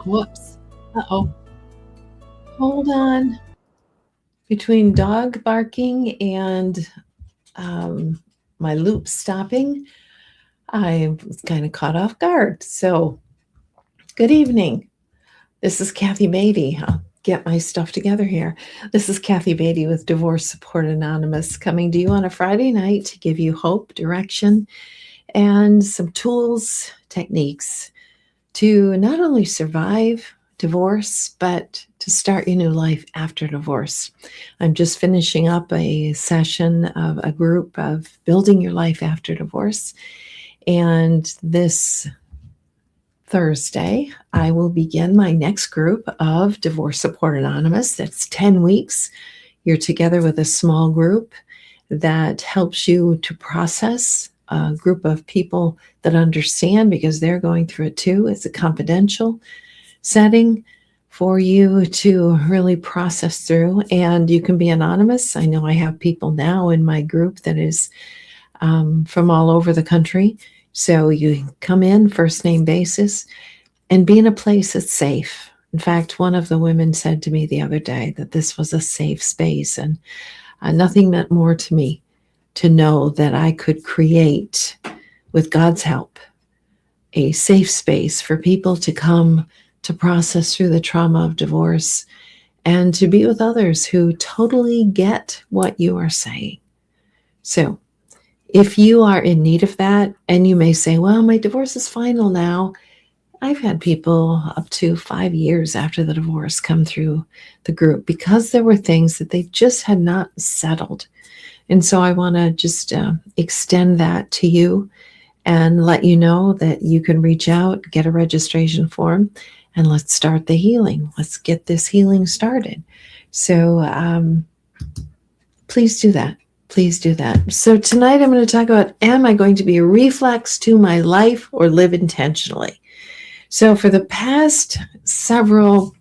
Whoops. Uh-oh. Hold on. Between dog barking and um, my loop stopping, I was kind of caught off guard. So, good evening. This is Kathy Beatty. I'll get my stuff together here. This is Kathy Beatty with Divorce Support Anonymous coming to you on a Friday night to give you hope, direction, and some tools, techniques to not only survive divorce, but to start your new life after divorce. I'm just finishing up a session of a group of building your life after divorce. And this Thursday, I will begin my next group of Divorce Support Anonymous. That's 10 weeks. You're together with a small group that helps you to process, a group of people that understand because they're going through it too. It's a confidential setting for you to really process through, and you can be anonymous. I know I have people now in my group that is from all over the country. So you come in first name basis and be in a place that's safe. In fact, one of the women said to me the other day that this was a safe space, and nothing meant more to me to know that I could create, with God's help, a safe space for people to come to process through the trauma of divorce and to be with others who totally get what you are saying. So, if you are in need of that, and you may say, well, my divorce is final now. I've had people up to 5 years after the divorce come through the group because there were things that they just had not settled. And so I want to just extend that to you and let you know that you can reach out, get a registration form, and let's start the healing. Let's get this healing started. So please do that. Please do that. So tonight I'm going to talk about, am I going to be a reflex to my life or live intentionally? So for the past several,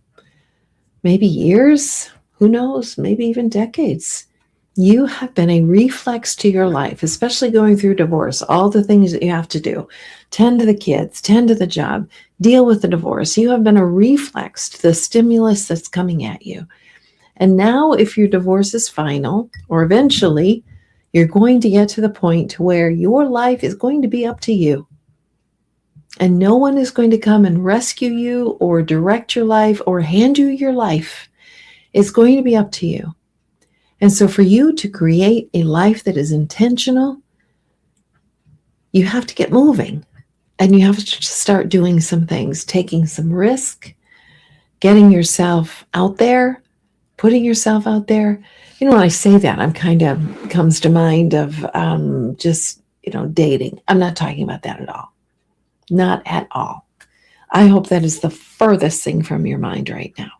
maybe years, who knows, maybe even decades, you have been a reflex to your life, especially going through divorce, all the things that you have to do, tend to the kids, tend to the job, deal with the divorce. You have been a reflex to the stimulus that's coming at you. And now if your divorce is final, or eventually, you're going to get to the point where your life is going to be up to you. And no one is going to come and rescue you or direct your life or hand you your life. It's going to be up to you. And so for you to create a life that is intentional, you have to get moving. And you have to start doing some things, taking some risk, getting yourself out there, putting yourself out there. You know, when I say that, I'm kind of comes to mind of just, dating. I'm not talking about that at all. Not at all. I hope that is the furthest thing from your mind right now.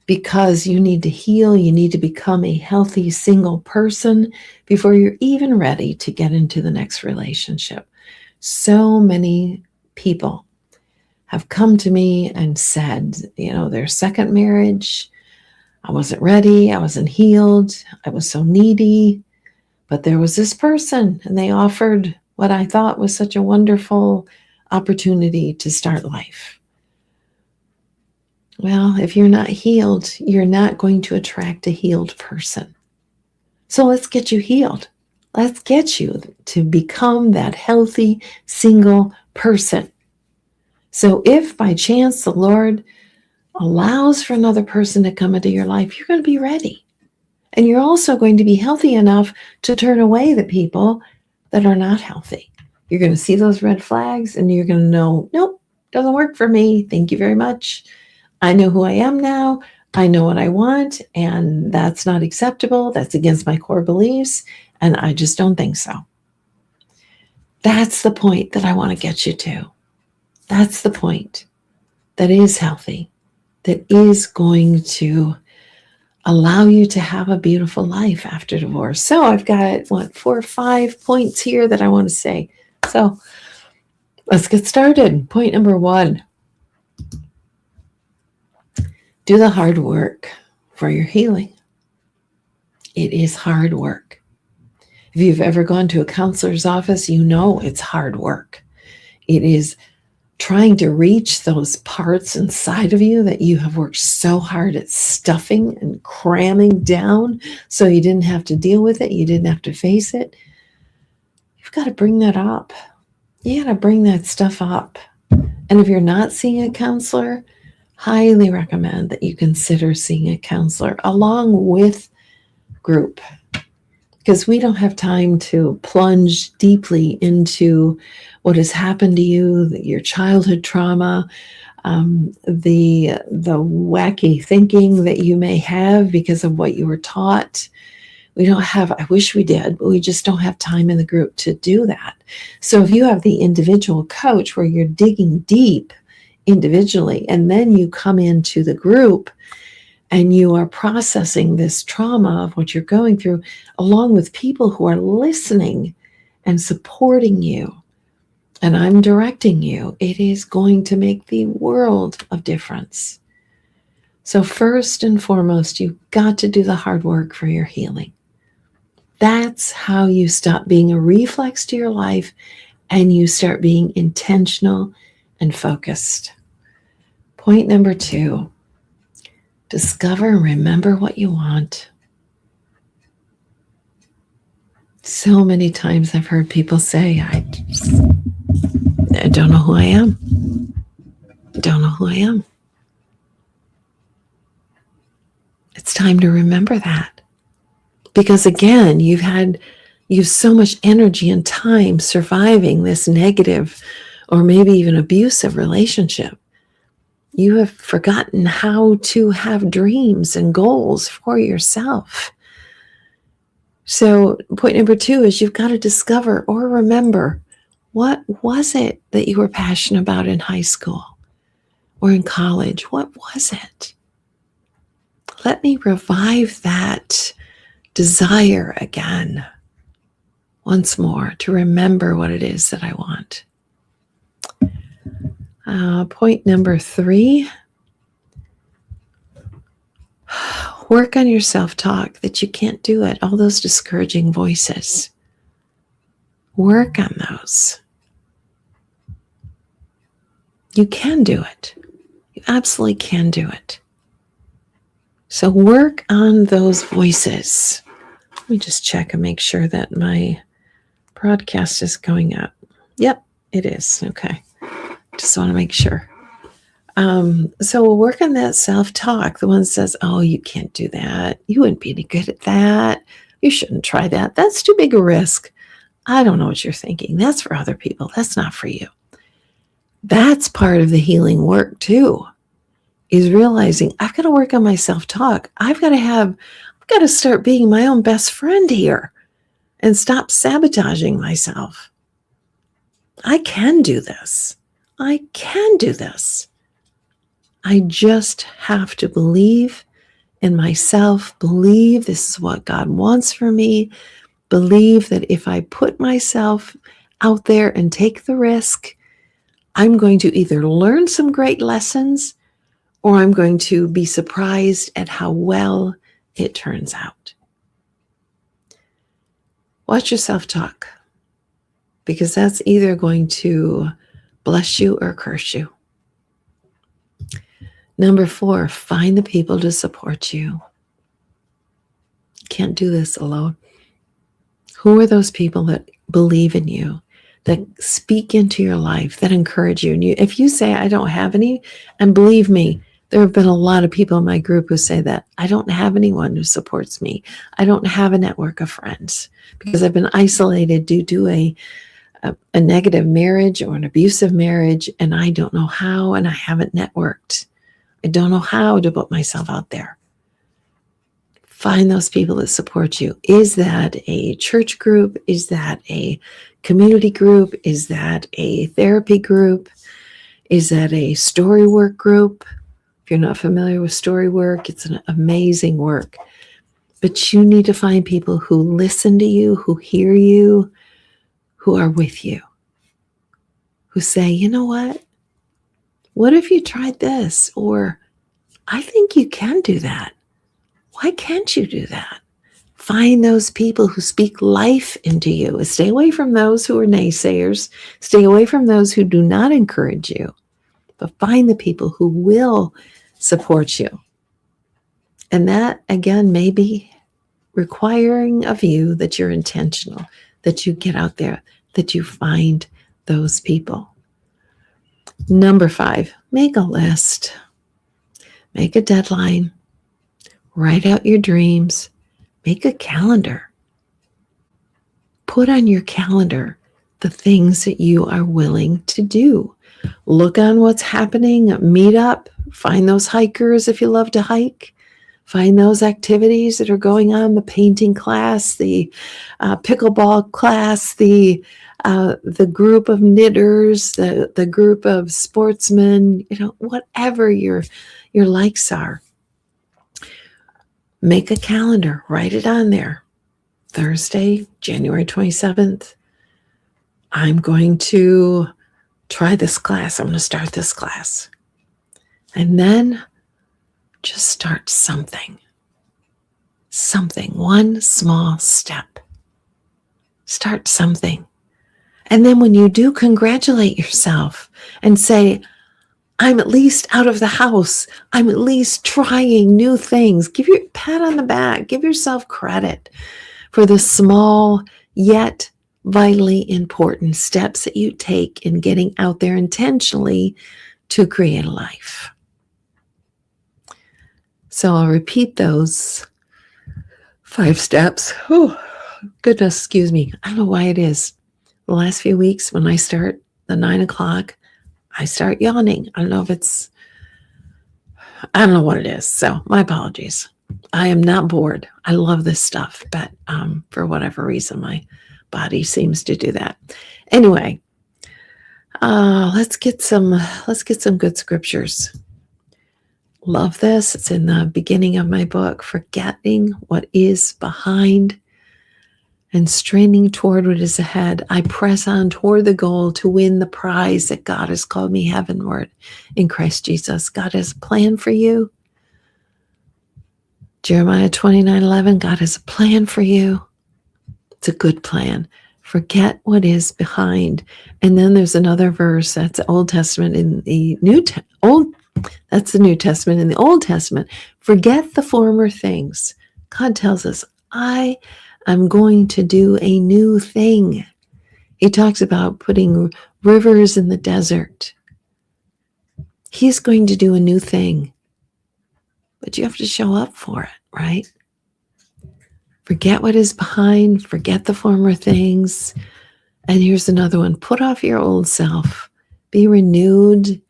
Because you need to heal, you need to become a healthy single person before you're even ready to get into the next relationship. So many people have come to me and said, their second marriage, I wasn't ready, I wasn't healed, I was so needy, but there was this person and they offered what I thought was such a wonderful opportunity to start life. Well, if you're not healed, you're not going to attract a healed person. So let's get you healed. Let's get you to become that healthy single person. So if by chance the Lord allows for another person to come into your life, you're going to be ready. And you're also going to be healthy enough to turn away the people that are not healthy. You're going to see those red flags and you're going to know, nope, doesn't work for me. Thank you very much. I know who I am now. I know what I want, and that's not acceptable. That's against my core beliefs, and I just don't think so. That's the point that I want to get you to. That's the point that is healthy, that is going to allow you to have a beautiful life after divorce. So I've got, 4 or 5 points here that I want to say. So let's get started. Point number 1. Do the hard work for your healing. It is hard work. If you've ever gone to a counselor's office, you know it's hard work. It is trying to reach those parts inside of you that you have worked so hard at stuffing and cramming down so you didn't have to deal with it, you didn't have to face it. You've got to bring that up. You got to bring that stuff up. And if you're not seeing a counselor, highly recommend that you consider seeing a counselor along with group, because we don't have time to plunge deeply into what has happened to you, your childhood trauma, the wacky thinking that you may have because of what you were taught. We don't have, I wish we did, but we just don't have time in the group to do that. So if you have the individual coach where you're digging deep individually, and then you come into the group and you are processing this trauma of what you're going through, along with people who are listening and supporting you, and I'm directing you, it is going to make the world of difference. So first and foremost, you've got to do the hard work for your healing. That's how you stop being a reflex to your life and you start being intentional and focused. Point number 2, discover and remember what you want. So many times I've heard people say, I don't know who I am. I don't know who I am. It's time to remember that. Because again, you've so much energy and time surviving this negative or maybe even abusive relationship. You have forgotten how to have dreams and goals for yourself. So point number 2 is you've got to discover or remember, what was it that you were passionate about in high school or in college? What was it? Let me revive that desire again, once more, to remember what it is that I want. Point number 3, work on your self-talk, that you can't do it. All those discouraging voices. Work on those. You can do it. You absolutely can do it. So work on those voices. Let me just check and make sure that my broadcast is going up. Yep, it is. Okay. Just want to make sure. So we'll work on that self-talk. The one that says, oh, you can't do that. You wouldn't be any good at that. You shouldn't try that. That's too big a risk. I don't know what you're thinking. That's for other people. That's not for you. That's part of the healing work too, is realizing I've got to work on my self-talk. I've got to start being my own best friend here and stop sabotaging myself. I can do this. I can do this. I just have to believe in myself, believe this is what God wants for me, believe that if I put myself out there and take the risk, I'm going to either learn some great lessons or I'm going to be surprised at how well it turns out. Watch your self-talk, because that's either going to bless you or curse you. Number 4, find the people to support you. You can't do this alone. Who are those people that believe in you, that speak into your life, that encourage you? And if you say, I don't have any, and believe me, there have been a lot of people in my group who say that, I don't have anyone who supports me. I don't have a network of friends because I've been isolated due to a negative marriage or an abusive marriage, and I don't know how, and I haven't networked. I don't know how to put myself out there. Find those people that support you. Is that a church group? Is that a community group? Is that a therapy group? Is that a story work group? If you're not familiar with story work, it's an amazing work. But you need to find people who listen to you, who hear you, who are with you, who say, you know what if you tried this? Or I think you can do that. Why can't you do that? Find those people who speak life into you. Stay away from those who are naysayers. Stay away from those who do not encourage you. But find the people who will support you. And that, again, may be requiring of you that you're intentional, that you get out there, that you find those people. Number 5, make a list. Make a deadline. Write out your dreams. Make a calendar. Put on your calendar the things that you are willing to do. Look on what's happening. Meet up. Find those hikers if you love to hike. Find those activities that are going on, the painting class, the pickleball class, the group of knitters, the group of sportsmen, whatever your likes are. Make a calendar, write it on there. Thursday, January 27th, I'm going to try this class. I'm going to start this class. And then just start something, one small step. Start something. And then when you do, congratulate yourself and say, I'm at least out of the house. I'm at least trying new things. Give your pat on the back. Give yourself credit for the small yet vitally important steps that you take in getting out there intentionally to create a life. So I'll repeat those 5 steps. Oh, goodness, excuse me. I don't know why it is. The last few weeks when I start the 9 o'clock, I start yawning. I don't know what it is. So my apologies. I am not bored. I love this stuff, but for whatever reason, my body seems to do that. Anyway, let's get some good scriptures. Love this. It's in the beginning of my book, Forgetting What Is Behind and Straining Toward What Is Ahead. I press on toward the goal to win the prize that God has called me heavenward in Christ Jesus. God has a plan for you. Jeremiah 29:11, God has a plan for you. It's a good plan. Forget what is behind. And then there's another verse, that's the Old Testament in the That's the New Testament. In the Old Testament, forget the former things. God tells us, I am going to do a new thing. He talks about putting rivers in the desert. He's going to do a new thing. But you have to show up for it, right? Forget what is behind. Forget the former things. And here's another one. Put off your old self. Be renewed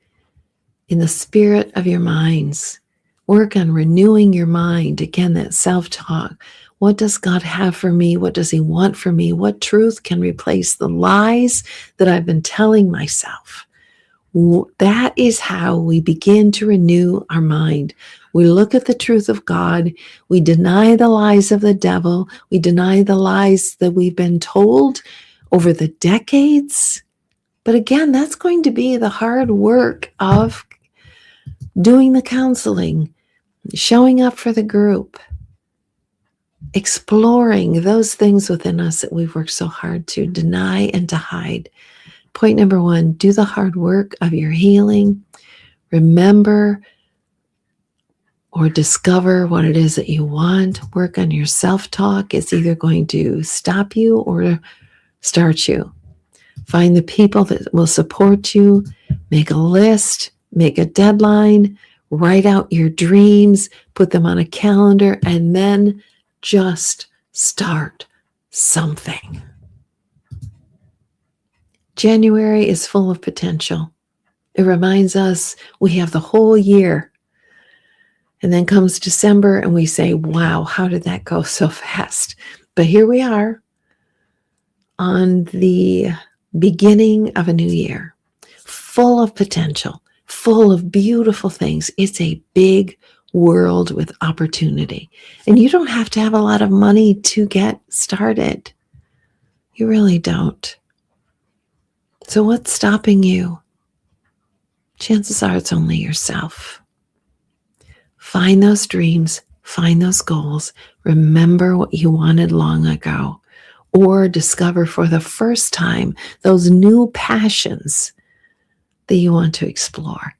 in the spirit of your minds. Work on renewing your mind. Again, that self-talk. What does God have for me? What does He want for me? What truth can replace the lies that I've been telling myself? That is how we begin to renew our mind. We look at the truth of God. We deny the lies of the devil. We deny the lies that we've been told over the decades. But again, that's going to be the hard work of doing the counseling, showing up for the group, exploring those things within us that we've worked so hard to deny and to hide. Point number 1, do the hard work of your healing. Remember or discover what it is that you want. Work on your self-talk. It's either going to stop you or start you. Find the people that will support you. Make a list. Make a deadline. Write out your dreams. Put them on a calendar. And then just start something. January is full of potential. It reminds us we have the whole year. And then comes December and we say, wow, how did that go so fast? But here we are on the beginning of a new year, full of potential, full of beautiful things. It's a big world with opportunity. And you don't have to have a lot of money to get started. You really don't. So what's stopping you? Chances are it's only yourself. Find those dreams, find those goals, Remember what you wanted long ago, or discover for the first time those new passions that you want to explore.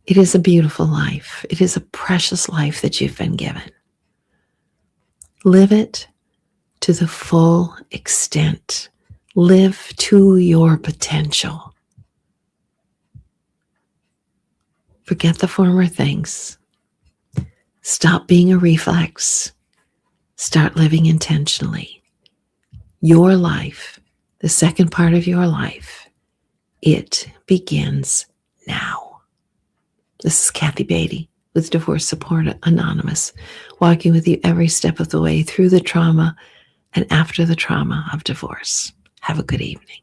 It is a beautiful life. It is a precious life that you've been given. Live it to the full extent. Live to your potential. Forget the former things. Stop being a reflex. Start living intentionally. Your life, the second part of your life, it begins now. This is Kathy Beatty with Divorce Support Anonymous, walking with you every step of the way through the trauma and after the trauma of divorce. Have a good evening.